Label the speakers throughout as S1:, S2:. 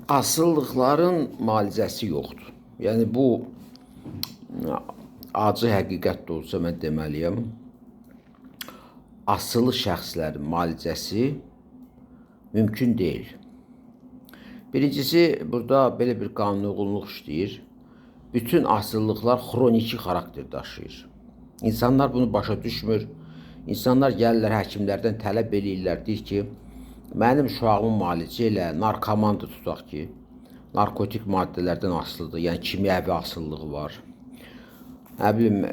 S1: Asıllıqların müalicəsi yoxdur. Yəni bu acı həqiqət də olsa mən deməliyəm. Asılı şəxslərin müalicəsi mümkün deyil. Birincisi, burada belə bir qanun uyğunluq işləyir. Bütün asıllıqlar xroniki xarakter daşıyır. İnsanlar bunu başa düşmür. İnsanlar gəlirlər həkimlərdən tələb eləyirlər, deyir ki, mənim uşağımın müalicə ilə narkomandır tutaq ki, narkotik maddələrdən asılıdır, yəni kimyəvi asılılığı var. Nə bilim,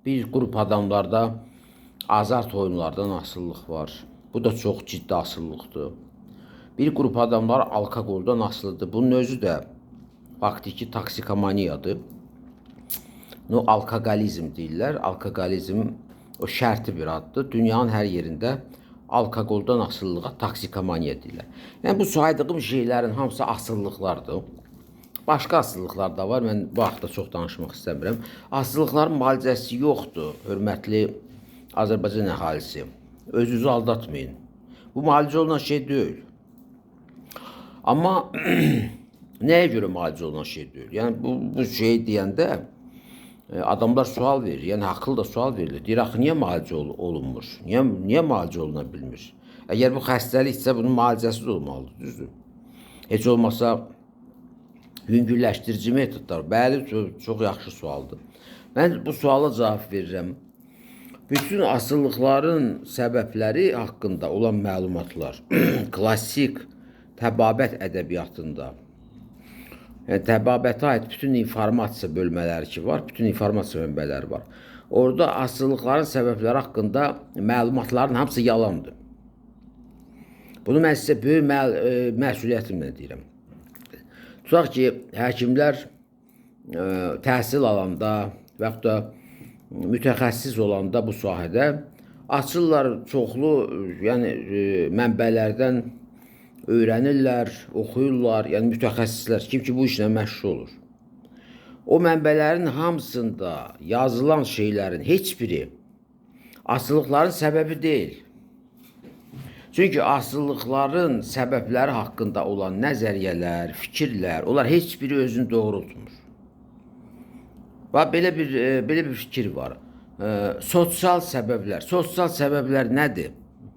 S1: bir qrup adamlarda azart oyunlardan asıllıq var. Bu da çox ciddi asılılıqdır. Bir qrup adamlar alkoqoldan asılıdır. Bunun özü də faktiki toksikomaniyadır. Alkoqolizm deyirlər. Alkoqolizm o şərti bir addır. Dünyanın hər yerində alkoqoldan asılılığa toksikomaniya deyirlər. Yəni bu saydığım şeylərin hamısı asılılıqlardır. Başqa asılılıqlar da var. Mən bu haqda çox danışmaq istəmirəm. Asılılıqların müalicəsi yoxdur, hörmətli Azərbaycan əhalisi. Özünüzü aldatmayın. Bu müalicə olunan şey deyil. Amma nəyə görə müalicə olunan şey deyil? Yəni bu şey deyəndə adamlar sual verir. Yəni haqlı da sual verilir. Deyir, axı niyə müalicə olunmur? Niyə müalicə oluna bilmir? Əgər bu xəstəliksə bunun müalicəsi də olmalıdır, düzdür? Heç olmasa yüngülləşdirici metodlar. Bəli, çox yaxşı sualdır. Mən bu suala cavab verirəm. Bütün asıllıqların səbəbləri haqqında olan məlumatlar klassik təbabət ədəbiyyatında, yəni təbabətə aid bütün informasiya bölmələri ki var, bütün informasiya mənbələri var. Orada asıllıqların səbəbləri haqqında məlumatların hamısı yalandır. Bunu mən sizə böyük məsuliyyətimlə deyirəm. Tutaq ki, həkimlər təhsil alanda və yaxud da mütəxəssis olanda bu sahədə açırlar çoxlu mənbələrdən öyrənirlər, oxuyurlar, yəni mütəxəssislər, kim ki bu işlə məşğul olur. O mənbələrin hamısında yazılan şeylərin heç biri asıllıqların səbəbi deyil. Çünki asıllıqların səbəbləri haqqında olan nəzəriyyələr, fikirlər, onlar heç biri özünü doğrultmur. Belə bir fikir var. Sosial səbəblər. Sosial səbəblər nədir?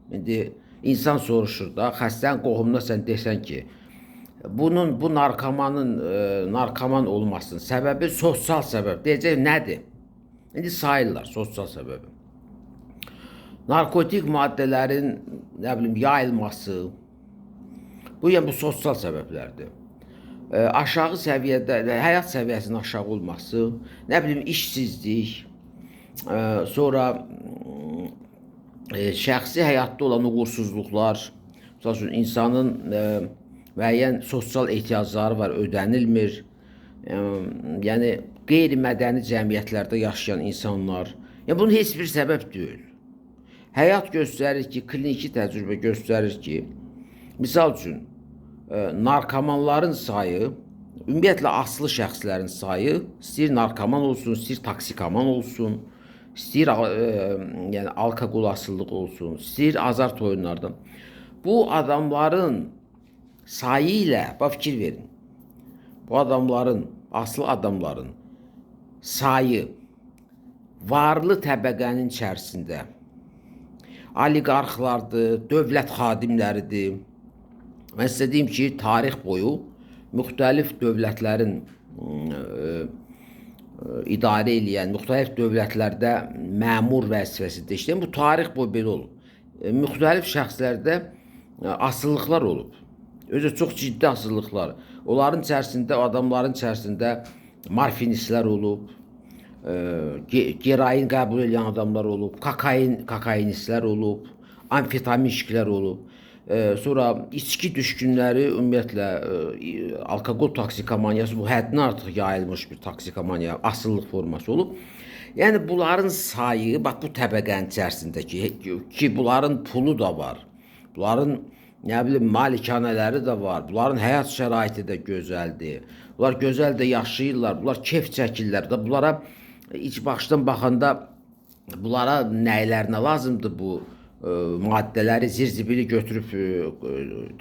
S1: İndi insan soruşur da, xəstənin qohumuna sən desən ki, bu narkoman olmasının səbəbi sosial səbəb. Deyəcək, nədir? İndi sayırlar sosial səbəbi. Narkotik maddələrin yayılması, bu sosial səbəblərdir. Aşağı səviyyədə, həyat səviyyəsinin aşağı olması, işsizlik, sonra şəxsi həyatda olan uğursuzluqlar, insanın müəyyən sosial ehtiyacları var, ödənilmir. Yəni, qeyri-mədəni cəmiyyətlərdə yaşayan insanlar. Bunun heç bir səbəb deyil. Həyat göstərir ki, kliniki təcrübə göstərir ki, misal üçün, narkomanların sayı, ümumiyyətlə asılı şəxslərin sayı, istəyir narkoman olsun, istəyir toksikoman olsun, istəyir alkoqol asıllıq olsun, istəyir azart oyunlardan. Bu adamların sayı ilə, fikir verin, bu adamların, asılı adamların sayı varlı təbəqənin içərisində oliqarxlardır, dövlət xadimləridir. Mən sizə deyim ki, tarix boyu müxtəlif dövlətlərin idarə eləyən, müxtəlif dövlətlərdə məmur vəzifəsində işləyən, bu tarix boyu belə olub. Müxtəlif şəxslərdə asıllıqlar olub. Özü çox ciddi asıllıqlar. Onların içərisində, adamların içərisində morfinistlər olub, gerain qəbul edən adamlar olub, kokainistlər olub, amfetaminçilər olub. Sonra içki düşkünləri, ümumiyyətlə, alkoqol toksikomaniyası, bu həddindən artıq yayılmış bir toksikomaniya, asıllıq forması olub. Yəni, bunların sayı, bu təbəqənin içərisindəki, ki, bunların pulu da var, bunların, malikanələri də var, bunların həyat şəraiti də gözəldir, bunlar gözəl də yaşayırlar, bunlar kef çəkirlər də, bunlara iç başdan baxanda, bunlara nəylərinə lazımdır bu maddələri zirzibili götürüb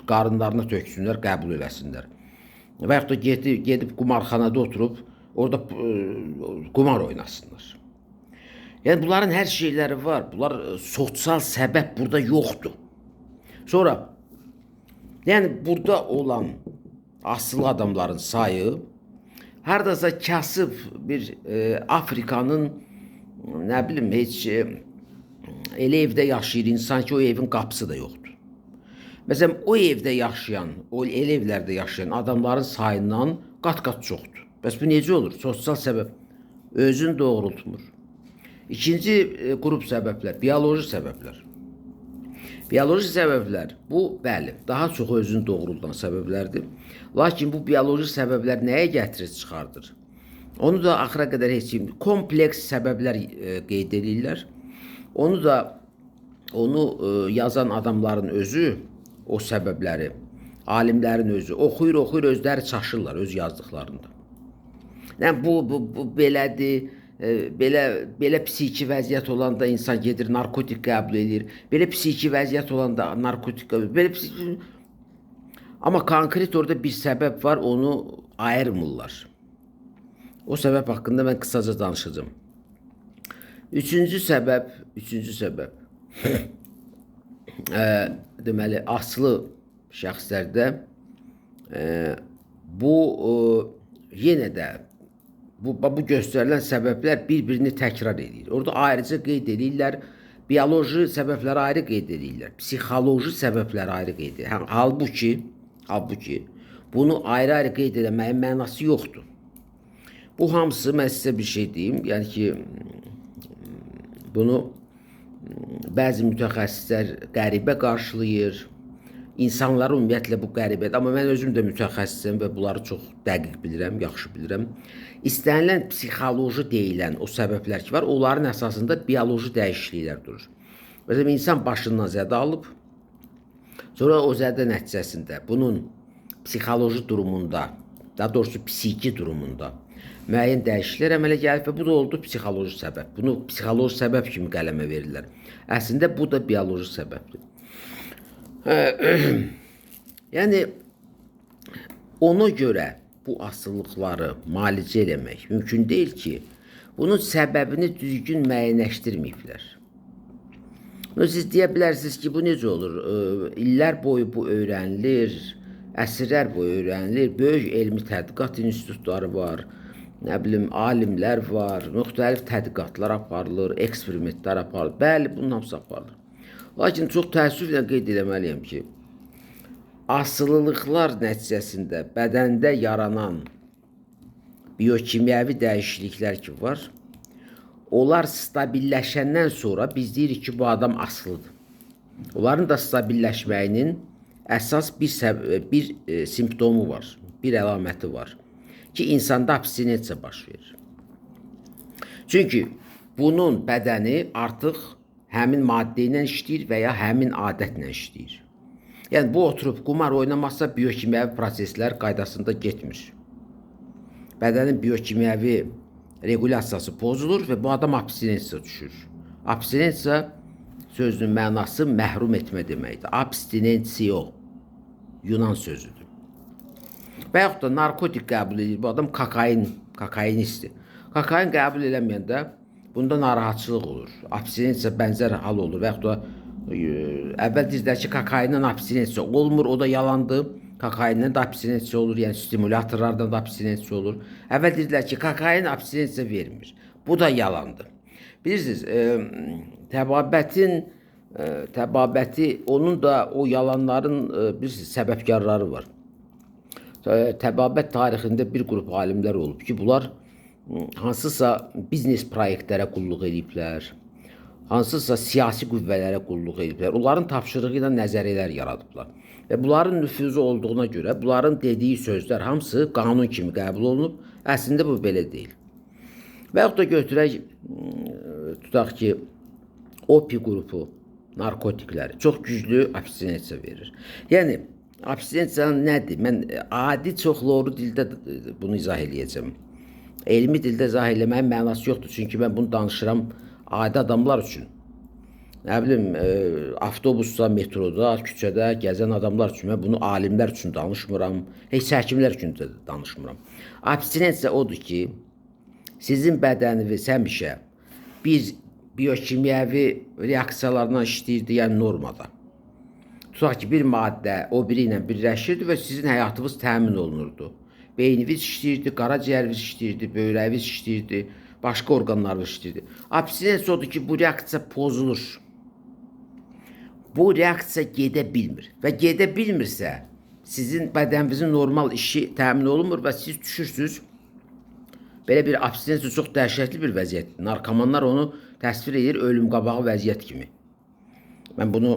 S1: qarınlarına töksünlər, qəbul eləsinlər. Və yaxud da gedib qumarxanada oturub orada qumar oynasınlar. Yəni bunların hər şeyləri var. Bunlar sosial səbəb burada yoxdur. Sonra yəni burada olan asılı adamların sayı hardasa kasıb bir Afrikanın nə bilim heç elə evdə yaşayır insan ki o evin qapısı da yoxdur. Məsələn o evdə yaşayan, o elə evlərdə yaşayan adamların sayından qat-qat çoxdur. Bəs bu necə olur? Sosial səbəb özünü doğrultmur. İkinci qrup səbəblər, bioloji səbəblər. Bioloji səbəblər bu bəli, daha çox özünü doğruldan səbəblərdir. Lakin bu bioloji səbəblər nəyə gətirir, çıxardır? Onu da axıra qədər heç kim kompleks səbəblər qeyd edirlər. Onu yazan adamların özü o səbəbləri, alimlərin özü oxuyur, özləri çaşırlar öz yazdıqlarında. Yəni bu belədir. Belə psixi vəziyyət olanda insan gedir narkotik qəbul edir. Belə psixi vəziyyət olanda narkotik qəbul edir. Amma konkret orada bir səbəb var, onu ayırmırlar. O səbəb haqqında mən qısaca danışacağım. Üçüncü səbəb deməli aslı şəxslərdə bu yenə də bu göstərilən səbəblər bir-birini təkrar edir. Orada ayrıca qeyd edirlər, bioloji səbəbləri ayrı qeyd edirlər, psixoloji səbəbləri ayrı qeyd edirlər. Halbuki bunu ayrı-ayrı qeyd etməyin mənası yoxdur. Bu hamısı mən sizə bir şey deyim, yəni ki bunu bəzi mütəxəssislər qəribə qarşılayır. İnsanlar ümumiyyətlə bu qəribədir. Amma mən özüm də mütəxəssisəm və bunları çox dəqiq bilirəm, yaxşı bilirəm. İstənilən psixoloji deyilən o səbəblər ki var, onların əsasında bioloji dəyişikliklər durur. Məsələn, insan başından zədə alıb, sonra o zədə nəticəsində bunun psixoloji durumunda, daha doğrusu psixi durumunda müəyyən dəyişikliklər əmələ gəlib və bu da oldu psixoloji səbəb. Bunu psixoloji səbəb kimi qələmə verirlər. Əslində bu da bioloji səbəbdir. Yəni ona görə bu asılılıqları müalicə eləmək mümkün deyil ki, bunun səbəbini düzgün müəyyənləşdirməyiblər. Siz deyə bilərsiniz ki, bu necə olur? İllər boyu bu öyrənilir, əsrlər boyu öyrənilir, böyük elmi tədqiqat institutları var, nə bilim, alimlər var, müxtəlif tədqiqatlar aparılır, eksperimentlər aparılır. Bəli, bunun hamısı aparılır. Lakin çox təəssüflə qeyd etməliyəm ki, asılılıqlar nəticəsində bədəndə yaranan biokimyəvi dəyişikliklər ki var, onlar stabilləşəndən sonra biz deyirik ki, bu adam asılıdır. Onların da stabilləşməyinin əsas bir simptomu var, bir əlaməti var ki, insanda abstinensiya baş verir. Çünki bunun bədəni artıq həmin maddə ilə işləyir və ya həmin adətlə işləyir. Yəni bu oturub qumar oynamazsa biokimyəvi proseslər qaydasında getmir. Bədənin biokimyəvi regulasiyası pozulur və bu adam abstinensiya düşür. Abstinensiya sözünün mənası məhrum etmə deməkdir. Abstinensio Yunan sözüdür. Və yaxud da narkotik qəbul edir. Bu adam kokainistdir. Kokain qəbul eləməyəndə bunda narahatçılıq olur. Abstinensiya bənzər hal olur. Və yaxud da əvvəl dedilər ki, kokaindən abstinensiya olmur, o da yalandır. Kokaindən də abstinensiya olur, yəni stimulatorlardan da abstinensiya olur. Əvvəl dedilər ki, kokain abstinensiya vermir. Bu da yalandır. Bilirsiniz, təbabəti, onun da o yalanların bilirsiniz, səbəbkarları var. Təbabət tarixində bir qrup alimlər olub ki, bunlar hansısa biznes proyektlərə qulluq ediblər, hansısa siyasi qüvvələrə qulluq ediblər. Onların tapşırığı ilə nəzəriyyələr yaradıblar. Və bunların nüfuzu olduğuna görə bunların dediyi sözlər hamısı qanun kimi qəbul olunub. Əslində bu belə deyil. Və yaxud da götürək, tutaq ki, opi qrupu narkotikləri çox güclü abstinensiya verir. Yəni, abstinensiya nədir? Mən adi çoxlu dildə bunu izah edəcəm. Elmi dildə izah eləməyin mənası yoxdur. Çünki mən bunu danışıram adi adamlar üçün. nə bilim, avtobusda, metroda, küçədə gəzən adamlar üçün, mən bunu alimlər üçün danışmıram, heç həkimlər üçün də danışmıram. Abstinensiya odur ki, sizin bədəniniz həmişə bir biokimyəvi reaksiyalarla işləyirdi, yəni normada. Tutaq ki, bir maddə o biri ilə birləşirdi və sizin həyatınız təmin olunurdu. Beyniniz işləyirdi, qaraciyəriniz işləyirdi, böyrəyiniz işləyirdi, başqa orqanlarınız işləyirdi. Abstinensiya odur ki, bu reaksiya pozulur. Bu reaksiya gedə bilmir və gedə bilmirsə, sizin bədəninizin normal işi təmin olunmur və siz düşürsünüz. Belə bir abstinensiya çox dəhşətli bir vəziyyətdir. Narkomanlar onu təsvir edir ölüm qabağı vəziyyət kimi. Mən bunu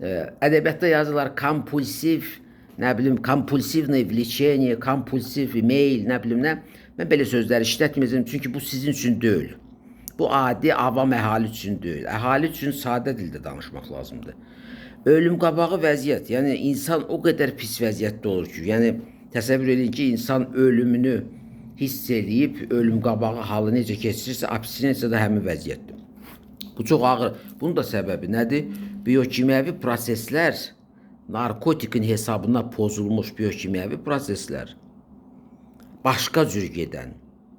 S1: ədəbiyyatda yazırlar, kompulsiv, nə bilim, kompulsivное влечение, kompulsiv meyl, nə bilim nə. Mən belə sözləri işlətməyəcəm, çünki bu sizin üçün deyil. Bu adi, avam əhali üçün deyil. Əhali üçün sadə dildə danışmaq lazımdır. Ölüm qabağı vəziyyət, yəni insan o qədər pis vəziyyətdə olur ki, yəni təsəvvür edin ki, insan ölümünü hiss eləyib, ölüm qabağı halı necə keçirirsə, abstinensiya da həmin vəziyyətdir. Bu çox ağır. Bunun da səbəbi nədir? Biokimyəvi proseslər, narkotikin hesabına pozulmuş biokimyəvi proseslər, başqa cür gedən,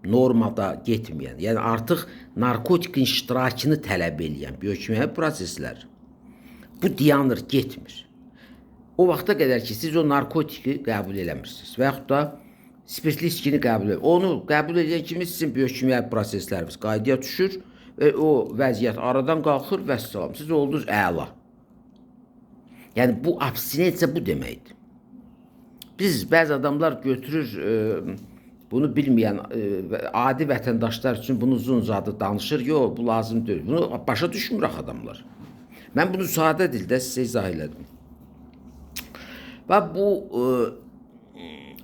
S1: normada getməyən, yəni artıq narkotikin iştirakını tələb eləyən biokimyəvi proseslər, bu dayanır, getmir. O vaxta qədər ki, siz o narkotiki qəbul eləmirsiniz və yaxud da spirtli içkini qəbul edir. Onu qəbul edən kimi sizin biokimyəvi prosesləriniz qaydaya düşür və o vəziyyət aradan qalxır və salam. Siz oldunuz əla. Yəni bu abstinensiya bu deməkdir. Biz bəzi adamlar götürür, bunu bilməyən adi vətəndaşlar üçün bunu uzun-uzadı danışır. Yox, bu lazım deyil. Bunu başa düşmür adamlar. Mən bunu sadə dildə sizə izah elədim. Və bu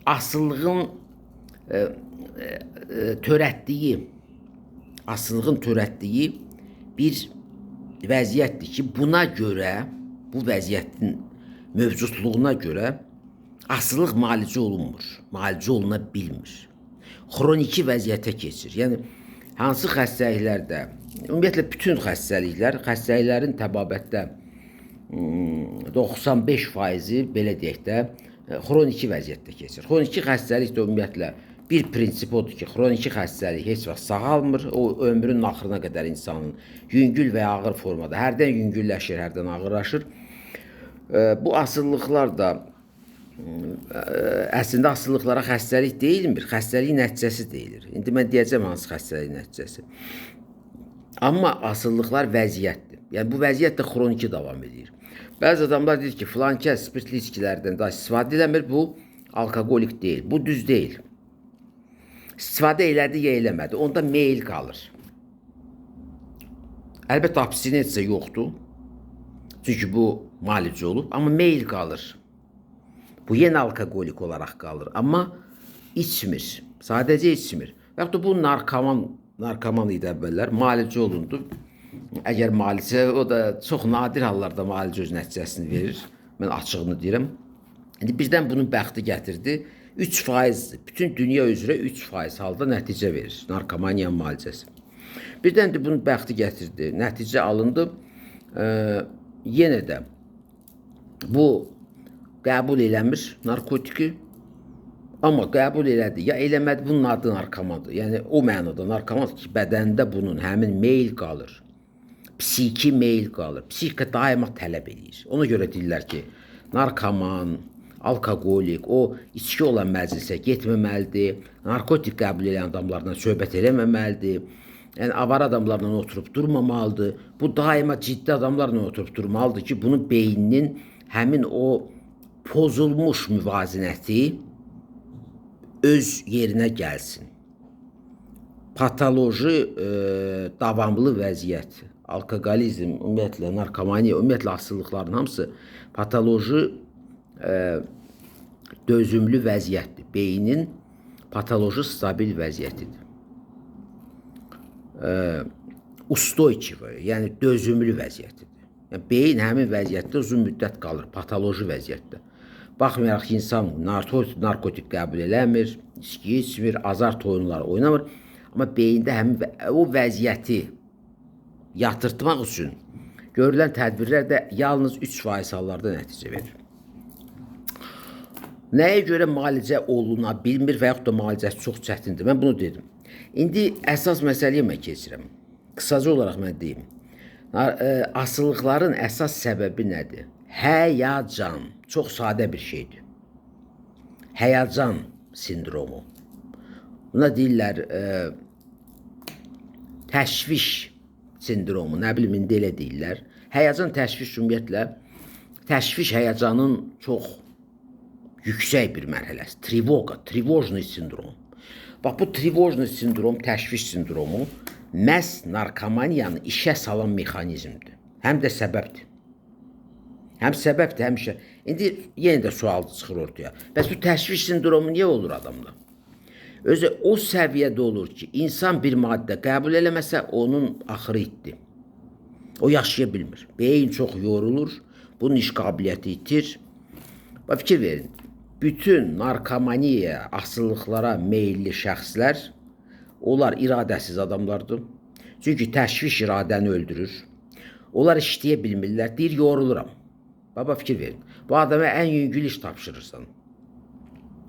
S1: asıllığın törətdiyi bir vəziyyətdir ki, buna görə, bu vəziyyətin mövcudluğuna görə asıllıq müalicə olunmur, müalicə oluna bilmir. Xroniki vəziyyətə keçir. Yəni, hansı xəstəliklərdə, ümumiyyətlə bütün xəstəliklərin təbabətdə 95%-i, belə deyək də, xroniki vəziyyətdə keçir. Xroniki xəstəlik də ümumiyyətlə bir prinsip odur ki, xroniki xəstəlik heç vaxt sağalmır. O ömrünün axırına qədər insanın yüngül və ya ağır formada, hərdən yüngülləşir, hərdən ağırlaşır. Bu asıllıqlar da əslində asıllıqlara xəstəlik deyilmir, xəstəlik nəticəsi deyilir. İndi mən deyəcəm hansı xəstəlik nəticəsi. Amma asıllıqlar vəziyyətdir. Yəni bu vəziyyət də xroniki davam edir. Bəzi adamlar deyir ki, filan kəs spirtli içkilərdən daha istifadə eləmir, bu alkoqolik deyil, bu düz deyil. İstifadə elədi ya eləmədi, onda meyil qalır. Əlbəttə abstinensiya yoxdur, çünki bu müalicə olub, amma meyil qalır. Bu yenə alkoqolik olaraq qalır, amma içmir, sadəcə içmir. Və yaxud da bu narkoman idi əvvəllər, müalicə olundu. Əgər müalicə, o da çox nadir hallarda müalicə öz nəticəsini verir. Mən açığını deyirəm. İndi birdən bunun bəxti gətirdi. 3%, bütün dünya üzrə 3% halda nəticə verir. Narkomaniya müalicəsi. Birdən də bunun bəxti gətirdi. Nəticə alındı. Yenə də bu qəbul eləmir narkotiki. Amma qəbul elədi, ya eləmədi, bunun adı narkomandır. Yəni o mənada narkomandır ki, bədəndə bunun həmin meyil qalır. Psiki meyil qalır. Psixika daima tələb edir. Ona görə deyirlər ki, narkoman, alkoqolik, o içki olan məclisə getməməlidir, narkotik qəbul edən adamlarla söhbət eləməməlidir, yəni avar adamlarla oturub durmamalıdır. Bu daima ciddi adamlarla oturub durmalıdır ki, bunun beyninin həmin o pozulmuş müvazinəti öz yerinə gəlsin. Patoloji davamlı vəziyyət, alkoqolizm, ümumiyyətlə narkomaniya, ümumiyyətlə asıllıqların hamısı patoloji dözümlü vəziyyətdir. Beynin patoloji stabil vəziyyətidir. Ustoyçivi, yəni dözümlü vəziyyətidir. Yəni, beyin həmin vəziyyətdə uzun müddət qalır, patoloji vəziyyətdə. Baxmayaraq ki, insan narkotik qəbul eləmir, içki içmir, azart oyunları oynamır. Amma beyində həmin o vəziyyəti yatırtmaq üçün Görülən tədbirlər də yalnız 3% hallarda nəticə verir. Nəyə görə müalicə oluna bilmir və yaxud da müalicəsi çox çətindir? Mən bunu dedim. İndi əsas məsələyə mən keçirəm. Qısaca olaraq mən deyim. Asılılıqların əsas səbəbi nədir? Həyəcan. Çox sadə bir şeydir. Həyəcan sindromu. Buna deyirlər təşviş sindromu, nə bilim, indi elə deyirlər. Həyəcan, təşviş ümumiyyətlə, təşviş həyəcanın çox yüksək bir mərhələsi. Trivojni sindrom. Bax, bu trivojni sindrom, təşviş sindromu məhz narkomaniyanı işə salan mexanizmdir. Həm də səbəbdir. Həm səbəbdir, həm işə. İndi yenə də sual çıxır ortaya. Bəs bu təşviş sindromu niyə olur adamda? Özü o səviyyədə olur ki, insan bir maddə qəbul eləməsə, onun axırı itdi. O yaşaya bilmir. Beyin çox yorulur, bunun iş qabiliyyəti itir. Fikir verin, bütün narkomaniyaya, asılılıqlara meyilli şəxslər, onlar iradəsiz adamlardır. Çünki təşviş iradəni öldürür. Onlar işləyə bilmirlər, deyir, yoruluram. Baba, fikir verin, bu adama ən yüngül iş tapşırırsan.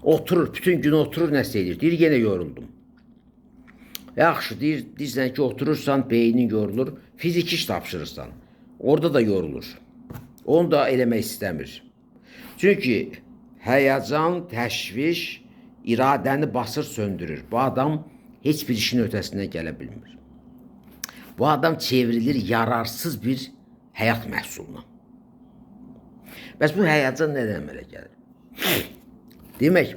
S1: Oturur, bütün gün oturur, nəsə edir. Deyir, yenə yoruldum. Yaxşı, deyirsən ki, oturursan, beynin yorulur. Fiziki iş tapşırırsan, orada da yorulur. Onu da eləmək istəmir. Çünki həyəcan, təşviş iradəni basır, söndürür. Bu adam heç bir işin ötəsindən gələ bilmir. Bu adam çevrilir yararsız bir həyat məhsuluna. Bəs bu həyəcan nədən əmələ gəlir? Demək,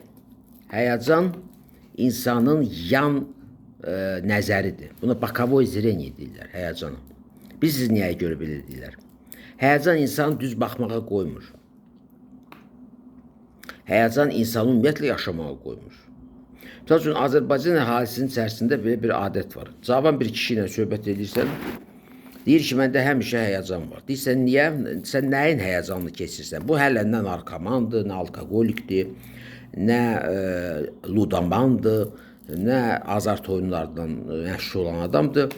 S1: həyəcan insanın yan nəzəridir. Buna bokovoy zreniya deyirlər, həyəcana. Bilirsiniz niyə görə belə deyirlər? Həyəcan insanı düz baxmağa qoymur. Həyəcan insanı ümumiyyətlə yaşamağa qoymur. Məsəl üçün, Azərbaycan əhalisinin içərisində belə bir adət var. Cavan bir kişi ilə söhbət edirsən, deyir ki, məndə həmişə həyəcan var. Deyirsən, niyə? Sən nəyin həyəcanını keçirsən? Bu hələ nə narkomandır, nə alkoholikdir, nə ludamandır, nə azart oyunlardan məşğul olan adamdır.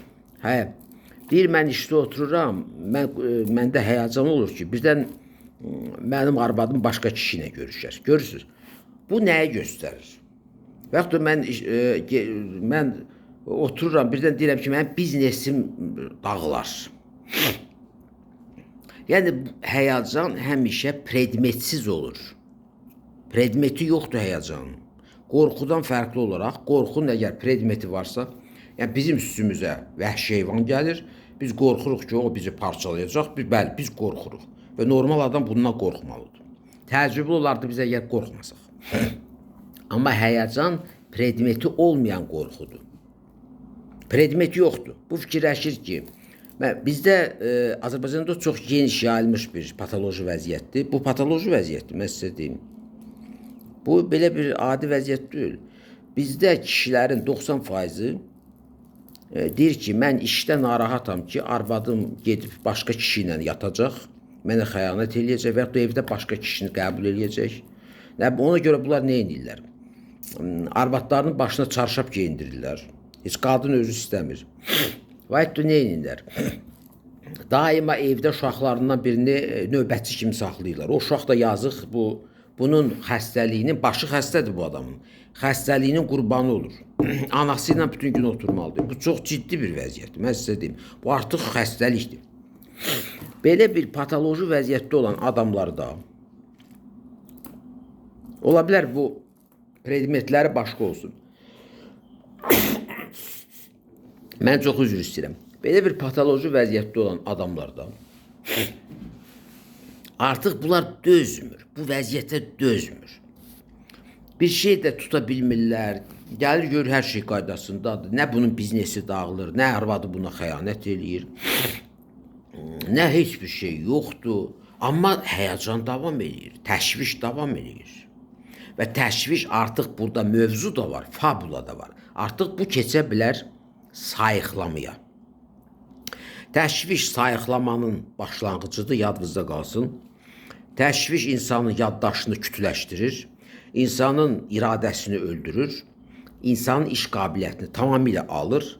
S1: Deyir, mən işdə otururam, məndə həyəcan olur ki, birdən mənim arvadım başqa kişi ilə görüşər. Görürsünüz, bu nəyə göstərir? Və yaxud da mən otururam, birdən deyirəm ki, mənim biznesim dağılar. Yəni, həyəcan həmişə predmetsiz olur. Predmeti yoxdur həyəcanın. Qorxudan fərqli olaraq, qorxunun əgər predmeti varsa, yəni bizim üstümüzə vəhşi heyvan gəlir, biz qorxuruq ki, o bizi parçalayacaq, bəli, biz qorxuruq və normal adam bundan qorxmalıdır. Təəccüblü olardı biz əgər qorxmasaq. Amma həyəcan predmeti olmayan qorxudur. Predmeti yoxdur. Bu fikirləşir ki, bizdə Azərbaycanda çox geniş yayılmış bir patoloji vəziyyətdir. Bu patoloji vəziyyətdir, mən sizə deyim. Bu, belə bir adi vəziyyət deyil. Bizdə kişilərin 90%-i deyir ki, mən işdə narahatam ki, arvadım gedib başqa kişi ilə yatacaq, mənə xəyanət eləyəcək və ya da evdə başqa kişini qəbul eləyəcək. Ona görə bunlar nə edirlər? Arvadlarının başına çarşaf geyindirirlər. Heç qadın özü istəmir. Və ya da nə edirlər? Daima evdə uşaqlarından birini növbətçi kimi saxlayırlar. O uşaq da yazıq, bunun xəstəliyinin, başı xəstədir bu adamın, xəstəliyinin qurbanı olur. Anası ilə bütün gün oturmalıdır. Bu çox ciddi bir vəziyyətdir, mən sizə deyim. Bu artıq xəstəlikdir. Belə bir patoloji vəziyyətdə olan adamlarda ola bilər bu predmetləri başqa olsun. Mən çox üzr istəyirəm. Belə bir patoloji vəziyyətdə olan adamlarda artıq bunlar dözmür, bu vəziyyətə dözmür. Bir şey də tuta bilmirlər, gəlir gör hər şey qaydasındadır. Nə bunun biznesi dağılır, nə arvadı buna xəyanət eləyir, nə heç bir şey yoxdur. Amma həyəcan davam eləyir, təşviş davam eləyir. Və təşviş artıq burada mövzu da var, fabula da var. Artıq bu keçə bilər sayıqlamaya. Təşviş sayıqlamanın başlanğıcıdır, yadınızda qalsın. Təşviş insanın yaddaşını kütləşdirir, insanın iradəsini öldürür, insanın iş qabiliyyətini tamamilə alır,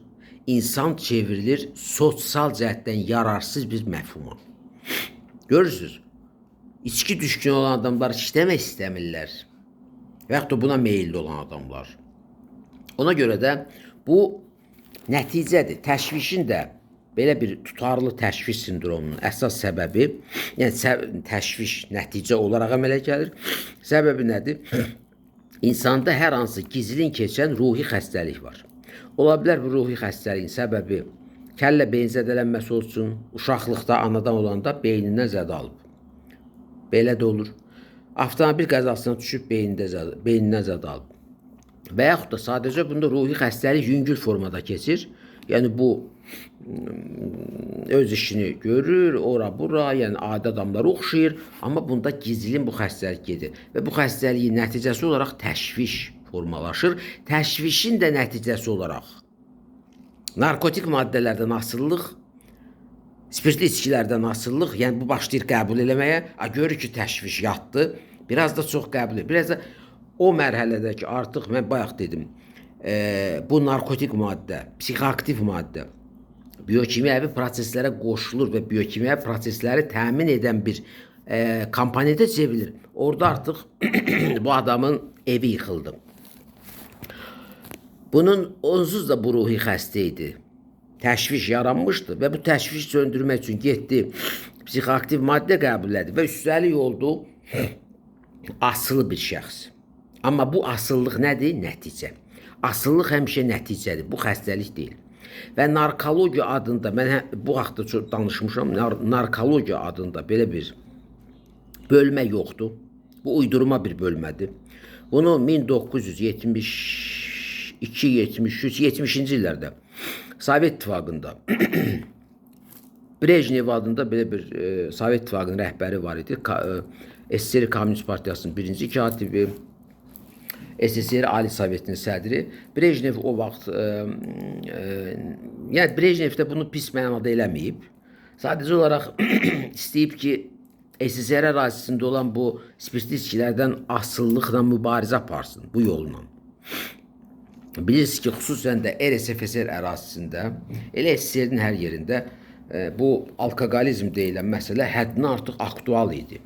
S1: insan çevrilir sosial cəhətdən yararsız bir məfhuma. Görürsünüz, içki düşkünü olan adamlar işləmək istəmirlər və yaxud da buna meyilli olan adamlar. Ona görə də bu nəticədir. Təşvişin də belə bir tutarlı təşviş sindromunun əsas səbəbi, yəni təşviş nəticə olaraq əmələ gəlir. Səbəbi nədir? İnsanda hər hansı gizlin keçən ruhi xəstəlik var. Ola bilər bu ruhi xəstəliyin səbəbi kəllə beyin zədələnməsi olsun, uşaqlıqda anadan olanda beynindən zədə alıb. Belə də olur. Avtomobil qəzasına düşüb beynindən zədə alıb. Və yaxud da sadəcə bunda ruhi xəstəlik yüngül formada keçir. Yəni bu öz işini görür, ora bura, yəni adi adamlara oxşayır, amma bunda gizlin bu xəstəlik gedir və bu xəstəliyin nəticəsi olaraq təşviş formalaşır. Təşvişin də nəticəsi olaraq narkotik maddələrdən asıllıq, spirtli içkilərdən asıllıq, yəni bu başlayır qəbul eləməyə, görür ki, təşviş yatdı, biraz da çox qəbul edir. Biraz da o mərhələdə ki, artıq mən bayaq dedim, bu narkotik maddə, psixoaktiv maddə biokimyəvi proseslərə qoşulur və biokimyəvi prosesləri təmin edən bir komponentə çevrilir. Orada artıq bu adamın evi yıxıldı. Bunun onsuz da bu ruhi xəstə idi. Təşviş yaranmışdı və bu təşviş söndürmək üçün getdi, psixoaktiv maddə qəbul edir və üstəlik oldu asılı bir şəxs. Amma bu asıllıq nədir? Nəticə. Asıllıq həmişə nəticədir, bu xəstəlik deyil. Və narkologiya adında, mən bu vaxtda çox danışmışam, narkologiya adında belə bir bölmə yoxdur. Bu uydurma bir bölmədir. Bunu 1972, 73, 70-ci illərdə Sovet İttifaqında Brejnev adında belə bir Sovet İttifaqının rəhbəri var idi. SSR Komünist Partiyasının birinci katibi, SSR Ali Sovetinin sədri. Brejnev o vaxt, yəni Brejnev də bunu pis mənada eləməyib. Sadəcə olaraq istəyib ki, SSR ərazisində olan bu spirtli içkilərdən asıllıqla mübarizə aparsın bu yolla. Bilirsiniz ki, xüsusən də RSFSR ərazisində, elə SSR-in hər yerində bu alkoqolizm deyilən məsələ həddindən artıq aktual idi.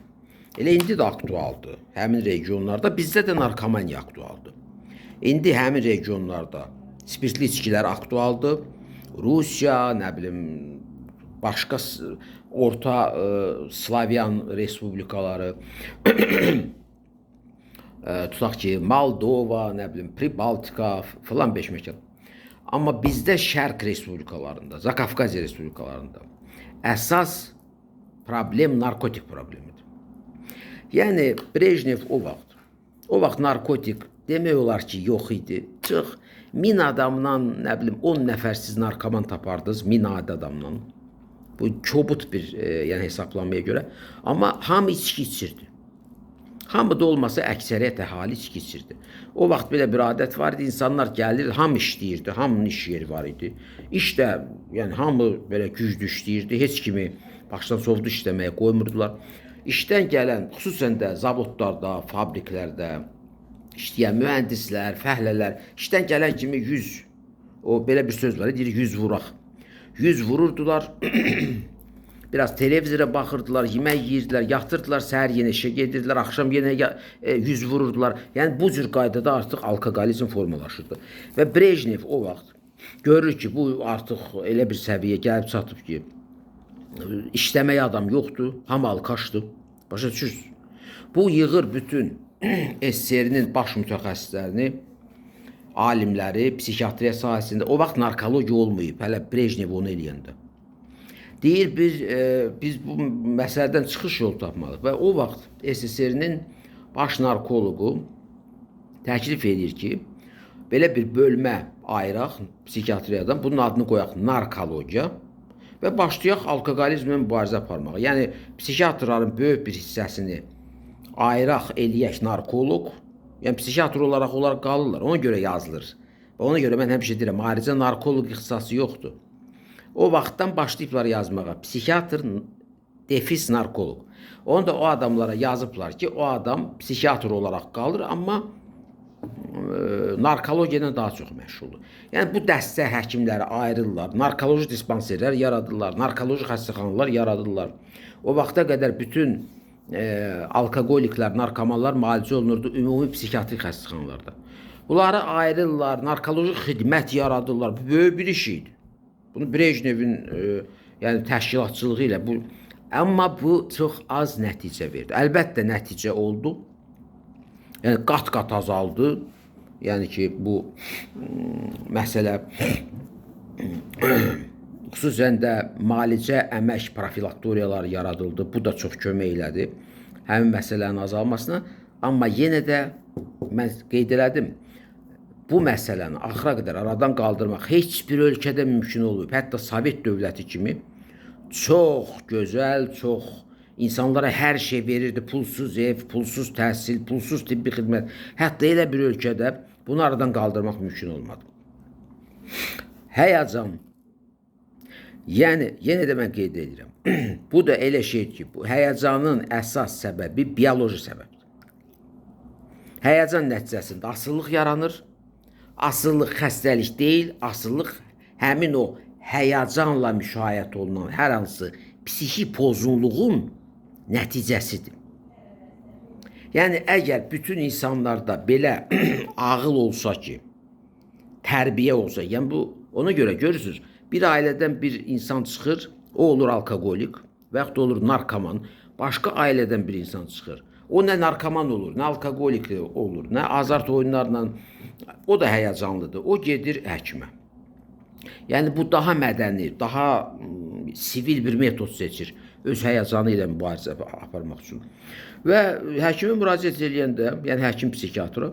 S1: Elə indi də aktualdır. Həmin regionlarda bizdə də narkomaniya aktualdır. İndi həmin regionlarda spirtli içkilər aktualdır. Rusiya, nə bilim, başqa Orta Slavyan respublikaları, tutaq ki, Moldova, nə bilim, Pribaltika filan beşməkan. Amma bizdə Şərq respublikalarında, Zakafqaziya respublikalarında əsas problem narkotik problemidir. Yəni Brejnev o vaxt narkotik demək olar ki, yox idi. Çıx, 1000 adamdan, nə bilim, 10 nəfər siz narkoman tapardınız, 1000 adi adamdan. Bu kobud bir yəni hesablamaya görə. Amma hamı içki içirdi. Hamı da olmasa əksəriyyət əhali içki içirdi. O vaxt belə bir adət var idi, insanlar gəlir, hamı işləyirdi, hamının iş yeri var idi. İş də, yəni hamı belə güclü işləyirdi, heç kimi başdan sovdu işləməyə qoymurdular. İşdən gələn, xüsusən də zavodlarda, fabriklərdə işləyən mühəndislər, fəhlələr, işdən gələn kimi 100, o belə bir söz var, deyir 100 vuraq. 100 vururdular, biraz televizora baxırdılar, yemək yeyirdilər, yatırdılar, səhər yenə işə gedirdilər, axşam yenə 100 vururdular. Yəni bu cür qaydada artıq alkoqolizm formalaşırdı. Və Brejnev o vaxt görür ki, bu artıq elə bir səviyyə gəlib çatıb ki, işləməyə adam yoxdur, hamı alkaşdır. Başa düşürsünüz? Bu yığır bütün SSR-nin baş mütəxəssislərini, alimləri, psixiatriya sahəsində, o vaxt narkologiya olmayıb, hələ Brejnev onu eləyəndə. Deyir, biz bu məsələdən çıxış yolu tapmalıyıq və o vaxt SSR-nin baş narkologu təklif edir ki, belə bir bölmə ayıraq psixiatriyadan, bunun adını qoyaq narkologiya və başlayaq alkoqolizmlə mübarizə aparmağa. Yəni, psixiatrların böyük bir hissəsini ayıraq eləyək narkoloq, yəni psixiatr olaraq onlar qalırlar, ona görə yazılır. Ona görə mən həmişə deyirəm, ayrıca narkoloq ixtisası yoxdur. O vaxtdan başlayıblar yazmağa, psixiatr defis narkoloq. Onu da o adamlara yazıblar ki, o adam psixiatr olaraq qalır, amma narkologiyadan daha çox məşğuldur. Yəni bu dəstə həkimləri ayrılırlar, narkoloji dispanserlər yaradırlar, narkoloji xəstəxanalar yaradırlar. O vaxta qədər bütün alkoqoliklər, narkomanlar müalicə olunurdu ümumi psixiatrik xəstəxanalarda. Bunları ayrılırlar, narkoloji xidmət yaradırlar. Bu böyük bir iş idi. Bunu Brejnevin yəni təşkilatçılığı ilə bu, amma bu çox az nəticə verdi. Əlbəttə nəticə oldu. Yəni qat-qat azaldı. Yəni ki, bu məsələ xüsusən də müalicə, əmək profilaktoriyaları yaradıldı. Bu da çox kömək elədi həmin məsələnin azalmasına. Amma yenə də mən qeyd elədim, bu məsələni axıra qədər aradan qaldırmaq heç bir ölkədə mümkün olmayıb. Hətta Sovet dövləti kimi çox gözəl, çox insanlara hər şey verirdi. Pulsuz ev, pulsuz təhsil, pulsuz tibbi xidmət. Hətta elə bir ölkədə bunu aradan qaldırmaq mümkün olmadı. Həyəcan. Yəni, yenə də mən qeyd edirəm. Bu da elə şey ki, bu həyəcanın əsas səbəbi bioloji səbəbdir. Həyəcan nəticəsində asıllıq yaranır. Asıllıq xəstəlik deyil, asıllıq həmin o həyəcanla müşayiət olunan hər hansı psixi pozğunluğun nəticəsidir. Yəni, əgər bütün insanlarda belə ağıl olsa ki, tərbiyə olsa, yəni bu, ona görə görürsünüz, bir ailədən bir insan çıxır, o olur alkoqolik və yaxud da olur narkoman, başqa ailədən bir insan çıxır. O nə narkoman olur, nə alkoqolik olur, nə azart oyunlarla, o da həyəcanlıdır, o gedir həkimə. Yəni, bu daha mədəni, daha sivil bir metod seçir, öz həyəcanı ilə mübarizə aparmaq üçün. Və həkimə müraciət edəndə, yəni həkim psixiatra,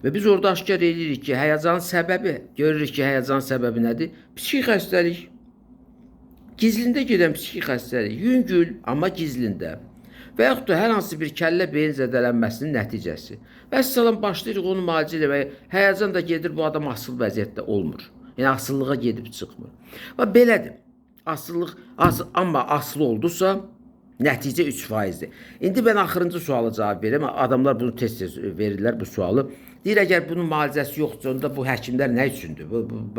S1: və biz orada aşkar edirik ki, həyəcanın səbəbi, görürük ki, həyəcanın səbəbi nədir? Psixi xəstəlik. Gizlində gedən psixi xəstəlik, yüngül, amma gizlində. Və yaxud da hər hansı bir kəllə beyin zədələnməsinin nəticəsi. Və salam başlayırıq onu müalicə eləməyə, həyəcan da gedir, bu adam asıl vəziyyətdə olmur. Yəni, asıllığa gedib çıxmır. Və belədir. Asıllıq, amma asılı oldusa, nəticə 3%-dir. İndi mən axırıncı sualı cavab verirəm. Adamlar bunu tez-tez verirlər, bu sualı. Deyir, əgər bunun müalicəsi yoxdur, onda bu həkimlər nə üçündür?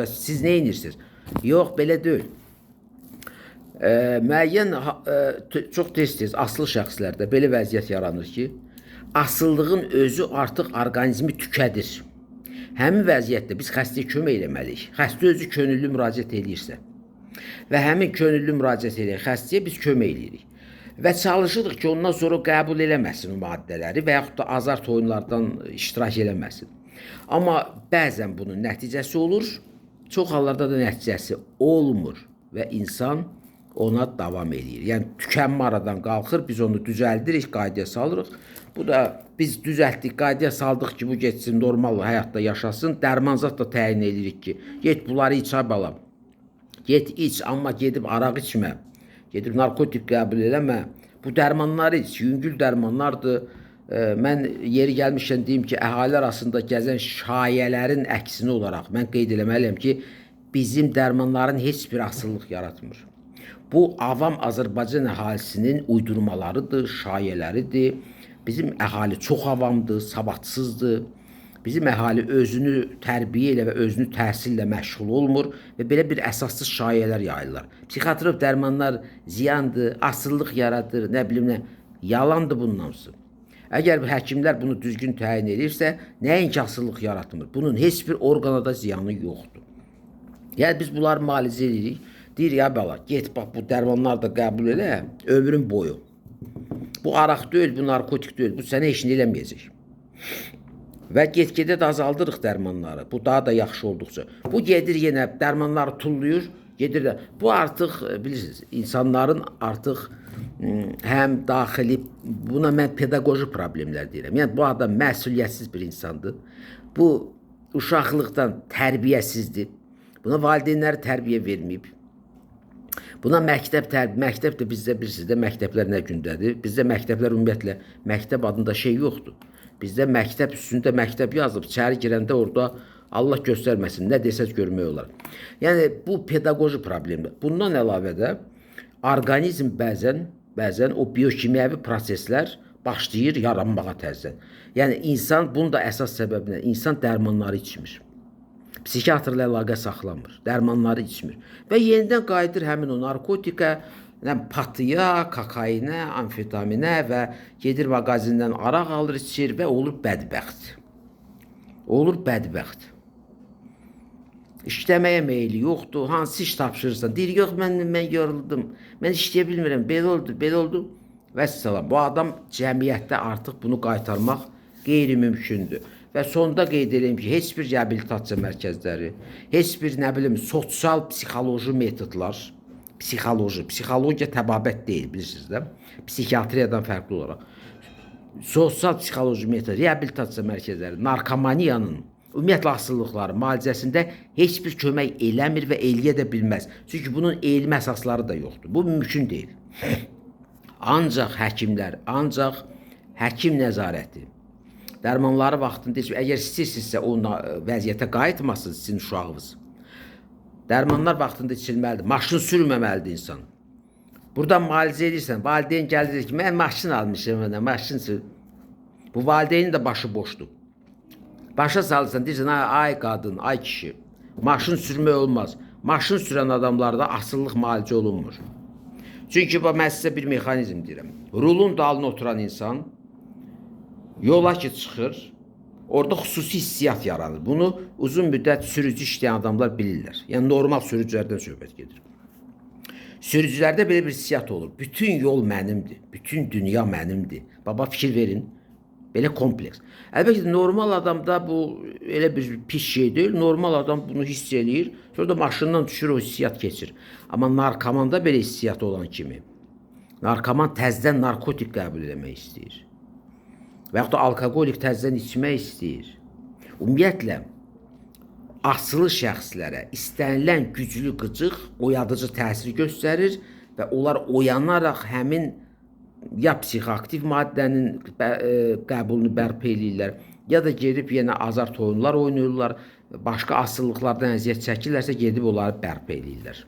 S1: Siz nə edirsiniz? Yox, belə deyil. Müəyyən, çox tez-tez asılı şəxslərdə belə vəziyyət yaranır ki, asıllığın özü artıq orqanizmi tükədir. Həmin vəziyyətdə biz xəstəyə kömək eləməliyik. Xəstə özü könüllü müraciət edirsə və həmin könüllü müraciət edən xəstəyə biz kömək eləyirik. Və çalışırıq ki, ondan sonra qəbul eləməsin o maddələri və yaxud da azart oyunlardan iştirak eləməsin. Amma bəzən bunun nəticəsi olur, çox hallarda da nəticəsi olmur və insan ona davam edir. Yəni, tükənmə aradan qalxır, biz onu düzəldirik, qaydaya salırıq. Bu da biz düzəltdik, qaydaya saldıq ki, bu geçsin, normal həyatda yaşasın. Dərmanzat da təyin edirik ki, get bunları iç, balam. Get iç, amma gedib araq içmə. Gedib narkotik qəbul eləmə. Bu dərmanları iç, yüngül dərmanlardır. Mən yeri gəlmişkən deyim ki, əhali arasında gəzən şayələrin əksini olaraq mən qeyd eləməliyəm ki, bizim dərmanların heç bir asıllıq yaratmır. Bu, avam Azərbaycan əhalisinin uydurmalarıdır, şayələridir. Bizim əhali çox avamdır, savadsızdır. Bizim əhali özünü tərbiyə ilə və özünü təhsillə məşğul olmur və belə bir əsassız şayələr yayırlar. Psixotrop dərmanlar ziyandır, asıllıq yaradır, nə bilim nə, yalandır bunun hamısı. Əgər həkimlər bunu düzgün təyin edirsə, nəinki asıllıq yaratmır. Bunun heç bir orqana da ziyanı yoxdur. Yəni, biz bunları müalicə edirik. Deyir, ya bala, get bax, bu dərmanlar da qəbul elə, ömrün boyu. Bu araq deyil, bu narkotik deyil, bu sənə heç nə eləməyəcək. Və get-gedə də azaldırıq dərmanları. Bu daha da yaxşı olduqca. Bu gedir yenə dərmanları tulluyur, gedir də. Bu artıq, bilirsiniz, insanların artıq həm daxili, buna mən pedaqoji problemlər deyirəm. Yəni, bu adam məsuliyyətsiz bir insandır. Bu, uşaqlıqdan tərbiyəsizdir. Buna valideynləri tərbiyə verməyib. Buna məktəb də bizdə bilirsiniz də məktəblər nə gündədir. Bizdə məktəblər ümumiyyətlə, məktəb adında şey yoxdur. Bizdə məktəb üstündə məktəb yazılıb, içəri girəndə orada Allah göstərməsin, nə desəz görmək olar. Yəni, bu pedaqoji problemdir. Bundan əlavə də orqanizm bəzən o biokimyəvi proseslər başlayır yaranmağa təzədən. Yəni insan bunun da əsas səbəbi insan dərmanları içmir. Psixiatrla əlaqə saxlamır, dərmanları içmir və yenidən qayıdır həmin o narkotikə, patıya, kokainə, amfetaminə və gedir mağazindən araq alır, içir və olur bədbəxt. Olur bədbəxt. İşləməyə meyli yoxdur, hansı iş tapşırırsan, deyir, yox, mən yoruldum, mən işləyə bilmirəm, belə oldu və s. Bu adam cəmiyyətdə artıq bunu qaytarmaq qeyri-mümkündür. Və sonda qeyd edeyim ki, heç bir reabilitasiya mərkəzləri, heç bir, nə bilim, sosial psixoloji metodlar, psixologiya təbabət deyil, bilirsiniz də, psixiatriyadan fərqli olaraq. Sosial psixoloji metod, reabilitasiya mərkəzləri, narkomaniyanın, ümumiyyətlə asılılıqları müalicəsində heç bir kömək eləmir və eləyə də bilməz. Çünki bunun elmi əsasları da yoxdur. Bu mümkün deyil. Ancaq həkimlər, ancaq həkim nəzarəti, dərmanları vaxtında içmir. Əgər istəyirsinizsə o vəziyyətə qayıtmasın sizin uşağınız. Dərmanlar vaxtında içilməlidir. Maşın sürməməlidir insan. Buradan müalicə edirsən, valideyn gəlir ki, mən maşın almışım, maşın sür. Bu valideynin də başı boşdur. Başa salırsan, deyirsən, ay qadın, ay kişi, maşın sürmək olmaz. Maşın sürən adamlarda asıllıq müalicə olunmur. Çünki mən sizə bir mexanizm deyirəm. Rulun dalına oturan insan yola ki çıxır, orada xüsusi hissiyat yaranır. Bunu uzun müddət sürücü işləyən adamlar bilirlər. Yəni normal sürücülərdən söhbət gedir. Sürücülərdə belə bir hissiyat olur. Bütün yol mənimdir, bütün dünya mənimdir. Baba fikir verin, belə kompleks. Əlbəttə normal adamda bu elə bir pis şey deyil. Normal adam bunu hiss eləyir, sonra da maşından düşür, o hissiyat keçir. Amma narkomanda belə hissiyat olan kimi, narkoman təzədən narkotik qəbul etmək istəyir. Və yaxud da alkoqolik təzədən içmək istəyir. Ümumiyyətlə, asılı şəxslərə istənilən güclü qıcıq oyadıcı təsir göstərir və onlar oyanaraq həmin ya psixoaktiv maddənin qəbulunu bərpa edirlər, ya da gedib yenə azart oyunlar oynayırlar, başqa asılılıqlardan əziyyət çəkirlərsə gedib onları bərpa edirlər.